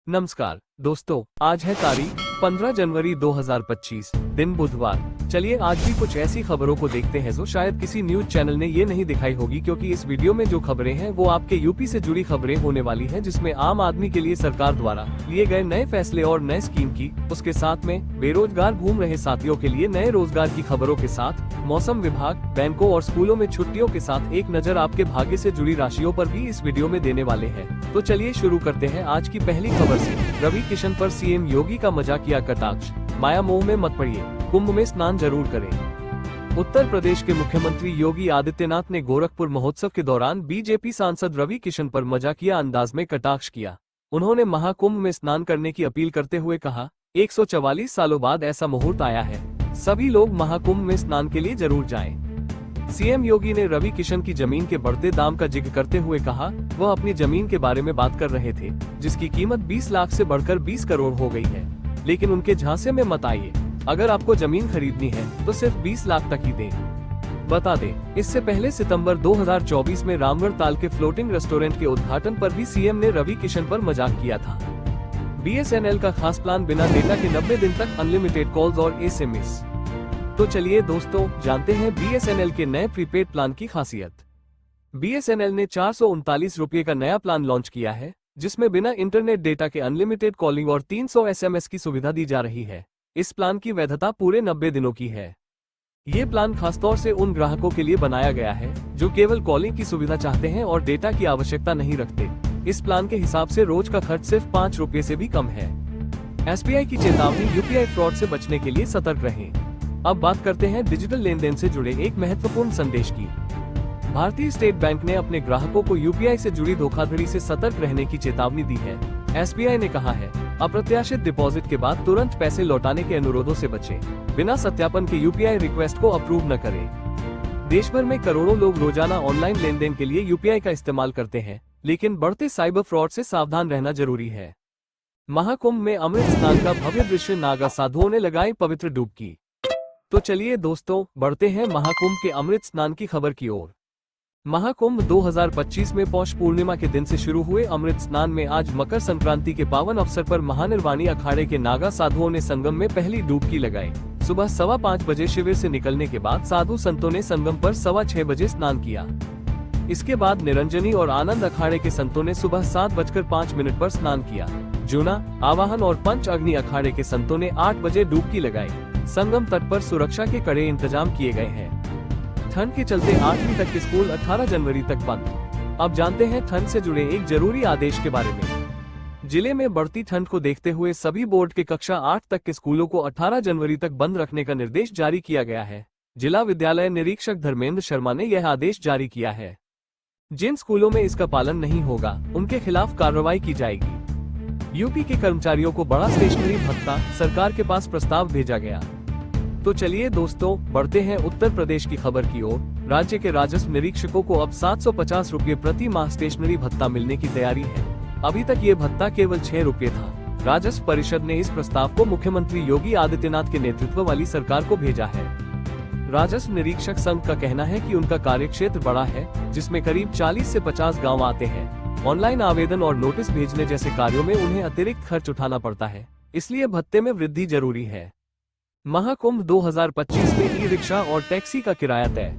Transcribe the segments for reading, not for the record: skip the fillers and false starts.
नमस्कार दोस्तों, आज है तारीख 15 जनवरी 2025, दिन बुधवार। चलिए आज भी कुछ ऐसी खबरों को देखते हैं जो शायद किसी न्यूज चैनल ने ये नहीं दिखाई होगी, क्योंकि इस वीडियो में जो खबरें हैं वो आपके यूपी से जुड़ी खबरें होने वाली हैं, जिसमें आम आदमी के लिए सरकार द्वारा लिए गए नए फैसले और नए स्कीम की, उसके साथ में बेरोजगार घूम रहे साथियों के लिए नए रोजगार की खबरों के साथ मौसम विभाग, बैंकों और स्कूलों में छुट्टियों के साथ एक नजर आपके भाग्य से जुड़ी राशियों पर भी इस वीडियो में देने वाले हैं। तो चलिए शुरू करते हैं आज की पहली खबर से। रवि किशन पर सीएम योगी का मजाक किया कटाक्ष, माया मोह में मत पड़िए, कुंभ में स्नान जरूर करें। उत्तर प्रदेश के मुख्यमंत्री योगी आदित्यनाथ ने गोरखपुर महोत्सव के दौरान बीजेपी सांसद रवि किशन पर मजाकिया अंदाज में कटाक्ष किया। उन्होंने महाकुंभ में स्नान करने की अपील करते हुए कहा, 144 सालों बाद ऐसा मुहूर्त आया है, सभी लोग महाकुंभ में स्नान के लिए जरूर जाएं। सीएम योगी ने रवि किशन की जमीन के बढ़ते दाम का जिक्र करते हुए कहा, वह अपनी जमीन के बारे में बात कर रहे थे, जिसकी कीमत 20 लाख से बढ़कर 20 करोड़ हो गई है, लेकिन उनके झांसे में मत आइए। अगर आपको जमीन खरीदनी है तो सिर्फ 20 लाख तक ही दें। बता दें, इससे पहले सितंबर 2024 में रामगढ़ ताल के फ्लोटिंग रेस्टोरेंट के उद्घाटन पर भी सीएम ने रवि किशन पर मजाक किया था। बीएसएनएल का खास प्लान, बिना डेटा के 90 दिन तक अनलिमिटेड कॉल्स और एसएमएस। तो चलिए दोस्तों, जानते हैं बीएसएनएल के नए प्रीपेड प्लान की खासियत। बीएसएनएल ने 439 रुपये का नया प्लान लॉन्च किया है, जिसमें बिना इंटरनेट डेटा के अनलिमिटेड कॉलिंग और 300 एसएमएस की सुविधा दी जा रही है। इस प्लान की वैधता पूरे 90 दिनों की है। ये प्लान खासतौर से उन ग्राहकों के लिए बनाया गया है जो केवल कॉलिंग की सुविधा चाहते हैं और डेटा की आवश्यकता नहीं रखते। इस प्लान के हिसाब से रोज का खर्च सिर्फ 5 रुपये से भी कम है। एसबीआई की चेतावनी, यूपीआई फ्रॉड से बचने के लिए सतर्क रहें। अब बात करते हैं डिजिटल लेन देन से जुड़े एक महत्वपूर्ण संदेश की। भारतीय स्टेट बैंक ने अपने ग्राहकों को यूपीआई से जुड़ी धोखाधड़ी से सतर्क रहने की चेतावनी दी है। एसबीआई ने कहा है, अप्रत्याशित डिपॉजिट के बाद तुरंत पैसे लौटाने के अनुरोधों से बचें। बिना सत्यापन के यूपीआई रिक्वेस्ट को अप्रूव न करें। देश भर में करोड़ों लोग रोजाना ऑनलाइन लेन देन के लिए यूपीआई का इस्तेमाल करते हैं, लेकिन बढ़ते साइबर फ्रॉड से सावधान रहना जरूरी है। महाकुंभ में अमृत स्नान का भव्य दृश्य, नागा साधुओं ने लगाई पवित्र डुबकी। तो चलिए दोस्तों, बढ़ते हैं महाकुंभ के अमृत स्नान की खबर की ओर। महाकुंभ 2025 में पौष पूर्णिमा के दिन से शुरू हुए अमृत स्नान में आज मकर संक्रांति के पावन अवसर पर महानिर्वाणी अखाड़े के नागा साधुओं ने संगम में पहली डुबकी लगाई। सुबह 5:15 बजे शिविर से निकलने के बाद साधु संतों ने संगम पर 6:15 बजे स्नान किया। इसके बाद निरंजनी और आनंद अखाड़े के संतों ने सुबह 7:05 पर स्नान किया। जूना, आवाहन और पंच अग्नि अखाड़े के संतों ने 8 बजे डुबकी लगाई। संगम तट पर सुरक्षा के कड़े इंतजाम किए गए हैं। ठंड के चलते 8वीं तक के स्कूल 18 जनवरी तक बंद। अब जानते हैं ठंड से जुड़े एक जरूरी आदेश के बारे में। जिले में बढ़ती ठंड को देखते हुए सभी बोर्ड के कक्षा 8 तक के स्कूलों को 18 जनवरी तक बंद रखने का निर्देश जारी किया गया है। जिला विद्यालय निरीक्षक धर्मेंद्र शर्मा ने यह आदेश जारी किया है। जिन स्कूलों में इसका पालन नहीं होगा, उनके खिलाफ कार्रवाई की जाएगी। यूपी के कर्मचारियों को बड़ा स्टेशनरी भत्ता, सरकार के पास प्रस्ताव भेजा गया। तो चलिए दोस्तों, बढ़ते हैं उत्तर प्रदेश की खबर की ओर। राज्य के राजस्व निरीक्षकों को अब 750 रुपये प्रति माह स्टेशनरी भत्ता मिलने की तैयारी है। अभी तक ये भत्ता केवल 6 रुपये था। राजस्व परिषद ने इस प्रस्ताव को मुख्यमंत्री योगी आदित्यनाथ के नेतृत्व वाली सरकार को भेजा है। राजस्व निरीक्षक संघ का कहना है कि उनका कार्यक्षेत्र बड़ा है, जिसमें करीब 40 से 50 गाँव आते हैं। ऑनलाइन आवेदन और नोटिस भेजने जैसे कार्यों में उन्हें अतिरिक्त खर्च उठाना पड़ता है, इसलिए भत्ते में वृद्धि जरूरी है। महाकुंभ 2025 में ई रिक्शा और टैक्सी का किराया तय।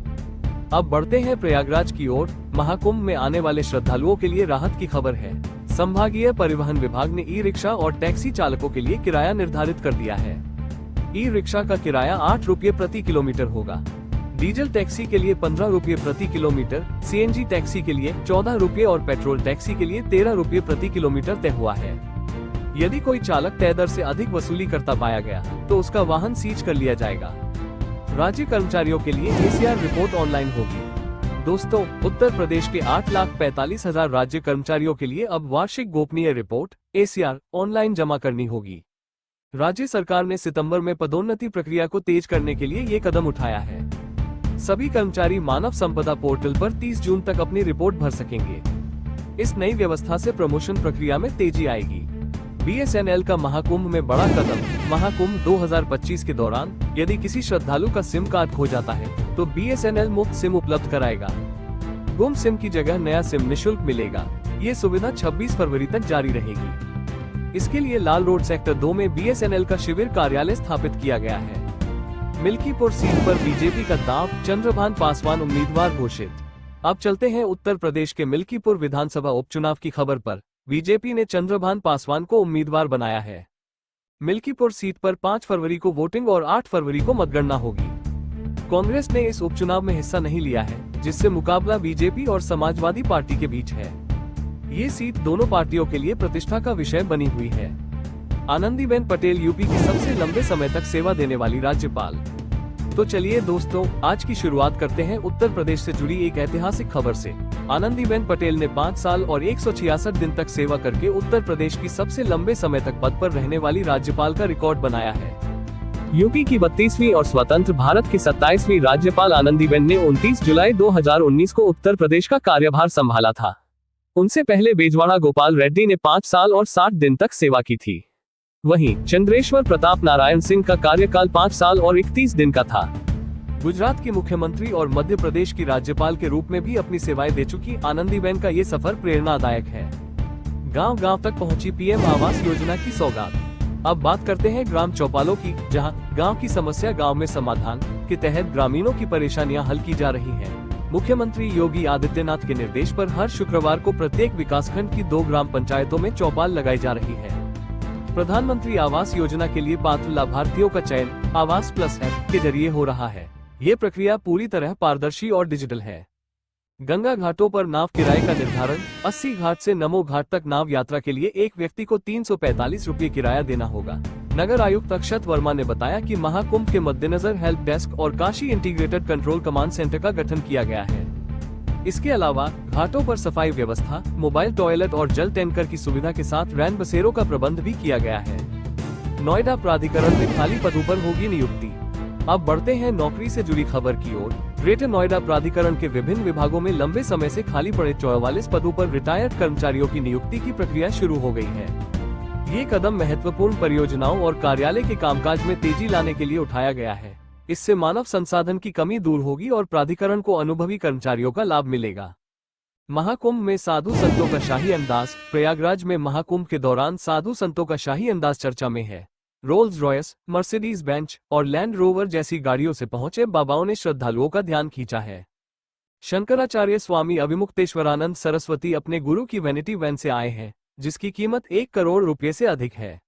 अब बढ़ते हैं प्रयागराज की ओर। महाकुंभ में आने वाले श्रद्धालुओं के लिए राहत की खबर है। संभागीय परिवहन विभाग ने ई रिक्शा और टैक्सी चालकों के लिए किराया निर्धारित कर दिया है। ई रिक्शा का किराया 8 रुपये प्रति किलोमीटर होगा। डीजल टैक्सी के लिए 15 रुपये प्रति किलोमीटर, सीएनजी टैक्सी के लिए 14 रुपये और पेट्रोल टैक्सी के लिए 13 रुपये प्रति किलोमीटर तय हुआ है। यदि कोई चालक तय दर से अधिक वसूली करता पाया गया तो उसका वाहन सीज कर लिया जाएगा। राज्य कर्मचारियों के लिए एसीआर रिपोर्ट ऑनलाइन होगी। दोस्तों, उत्तर प्रदेश के 8,45,000 राज्य कर्मचारियों के लिए अब वार्षिक गोपनीय रिपोर्ट एसीआर ऑनलाइन जमा करनी होगी। राज्य सरकार ने सितंबर में पदोन्नति प्रक्रिया को तेज करने के लिए ये कदम उठाया है। सभी कर्मचारी मानव संपदा पोर्टल पर 30 जून तक अपनी रिपोर्ट भर सकेंगे। इस नई व्यवस्था से प्रमोशन प्रक्रिया में तेजी आएगी। बीएसएनएल का महाकुंभ में बड़ा कदम। महाकुंभ 2025 के दौरान यदि किसी श्रद्धालु का सिम कार्ड खो जाता है तो बीएसएनएल मुफ्त सिम उपलब्ध कराएगा। गुम सिम की जगह नया सिम निःशुल्क मिलेगा। ये सुविधा 26 फरवरी तक जारी रहेगी। इसके लिए लाल रोड सेक्टर 2 में BSNL का शिविर कार्यालय स्थापित किया गया है। मिल्कीपुर सीट पर बीजेपी का दांव, चंद्रभान पासवान उम्मीदवार घोषित। अब चलते हैं उत्तर प्रदेश के मिल्कीपुर विधानसभा उपचुनाव की खबर पर। बीजेपी ने चंद्रभान पासवान को उम्मीदवार बनाया है। मिल्कीपुर सीट पर 5 फरवरी को वोटिंग और 8 फरवरी को मतगणना होगी। कांग्रेस ने इस उपचुनाव में हिस्सा नहीं लिया है, जिससे मुकाबला बीजेपी और समाजवादी पार्टी के बीच है। ये सीट दोनों पार्टियों के लिए प्रतिष्ठा का विषय बनी हुई है। आनंदीबेन पटेल यूपी की सबसे लंबे समय तक सेवा देने वाली राज्यपाल। तो चलिए दोस्तों, आज की शुरुआत करते हैं उत्तर प्रदेश से जुड़ी एक ऐतिहासिक खबर से। आनंदीबेन पटेल ने 5 साल और 166 दिन तक सेवा करके उत्तर प्रदेश की सबसे लंबे समय तक पद पर रहने वाली राज्यपाल का रिकॉर्ड बनाया है। यूपी की 32वीं और स्वतंत्र भारत की 27वीं राज्यपाल आनंदीबेन ने 29 जुलाई 2019 को उत्तर प्रदेश का कार्यभार संभाला था। उनसे पहले बेजवाड़ा गोपाल रेड्डी ने 5 साल और 60 दिन तक सेवा की थी। वहीं चंद्रेश्वर प्रताप नारायण सिंह का कार्यकाल 5 साल और 31 दिन का था। गुजरात की मुख्यमंत्री और मध्य प्रदेश की राज्यपाल के रूप में भी अपनी सेवाएं दे चुकी आनंदीबेन का ये सफर प्रेरणादायक है। गांव-गांव तक पहुंची पीएम आवास योजना की सौगात। अब बात करते हैं ग्राम चौपालों की, जहां गांव की समस्या गांव में समाधान के तहत ग्रामीणों की परेशानियां हल की जा रही हैं। मुख्यमंत्री योगी आदित्यनाथ के निर्देश पर हर शुक्रवार को प्रत्येक विकासखंड की 2 ग्राम पंचायतों में चौपाल लगाई जा रही है। प्रधानमंत्री आवास योजना के लिए पात्र लाभार्थियों का चयन आवास प्लस ऐप के जरिए हो रहा है। ये प्रक्रिया पूरी तरह पारदर्शी और डिजिटल है। गंगा घाटों पर नाव किराए का निर्धारण। 80 घाट से नमो घाट तक नाव यात्रा के लिए एक व्यक्ति को 345 रुपये किराया देना होगा। नगर आयुक्त अक्षत वर्मा ने बताया कि महाकुंभ के मद्देनजर हेल्प डेस्क और Kashi integrated control command centre का गठन किया गया है। इसके अलावा घाटों पर सफाई व्यवस्था, मोबाइल टॉयलेट और जल टैंकर की सुविधा के साथ रैन बसेरों का प्रबंध भी किया गया है। नोएडा प्राधिकरण में खाली पदों पर होगी नियुक्ति। अब बढ़ते हैं नौकरी से जुड़ी खबर की ओर। ग्रेटर नोएडा प्राधिकरण के विभिन्न विभागों में लंबे समय से खाली पड़े 44 पदों पर रिटायर्ड कर्मचारियों की नियुक्ति की प्रक्रिया शुरू हो गई है। ये कदम महत्वपूर्ण परियोजनाओं और कार्यालय के कामकाज में तेजी लाने के लिए उठाया गया है। इससे मानव संसाधन की कमी दूर होगी और प्राधिकरण को अनुभवी कर्मचारियों का लाभ मिलेगा। महाकुंभ में साधु संतों का शाही अंदाज। प्रयागराज में महाकुंभ के दौरान साधु संतों का शाही अंदाज चर्चा में है। रोल्स रॉयस, मर्सिडीज बेंच और लैंड रोवर जैसी गाड़ियों से पहुंचे बाबाओं ने श्रद्धालुओं का ध्यान खींचा है। शंकराचार्य स्वामी अविमुक्तेश्वरानंद सरस्वती अपने गुरु की वैनिटी वैन से आए हैं, जिसकी कीमत 1 करोड़ रुपए से अधिक है।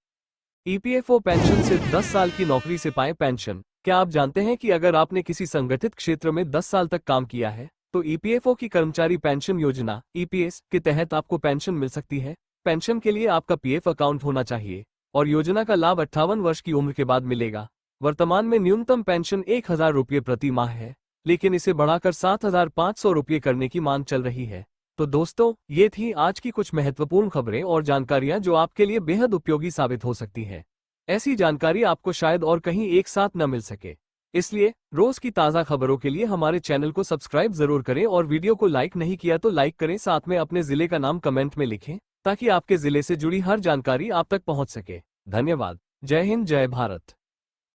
EPFO पेंशन से 10 साल की नौकरी से पाए पेंशन। क्या आप जानते हैं कि अगर आपने किसी संगठित क्षेत्र में 10 साल तक काम किया है तो EPFO की कर्मचारी पेंशन योजना EPS के तहत आपको पेंशन मिल सकती है। पेंशन के लिए आपका PF अकाउंट होना चाहिए और योजना का लाभ 58 वर्ष की उम्र के बाद मिलेगा। वर्तमान में न्यूनतम पेंशन 1000 रुपये प्रति माह है, लेकिन इसे बढ़ाकर 7500 रुपये करने की मांग चल रही है। तो दोस्तों, ये थी आज की कुछ महत्वपूर्ण खबरें और जानकारियां जो आपके लिए बेहद उपयोगी साबित हो सकती हैं। ऐसी जानकारी आपको शायद और कहीं एक साथ न मिल सके, इसलिए रोज की ताज़ा खबरों के लिए हमारे चैनल को सब्सक्राइब जरूर करें और वीडियो को लाइक नहीं किया तो लाइक करें। साथ में अपने जिले का नाम कमेंट में लिखें ताकि आपके जिले से जुड़ी हर जानकारी आप तक पहुंच सके। धन्यवाद। जय हिंद, जय भारत।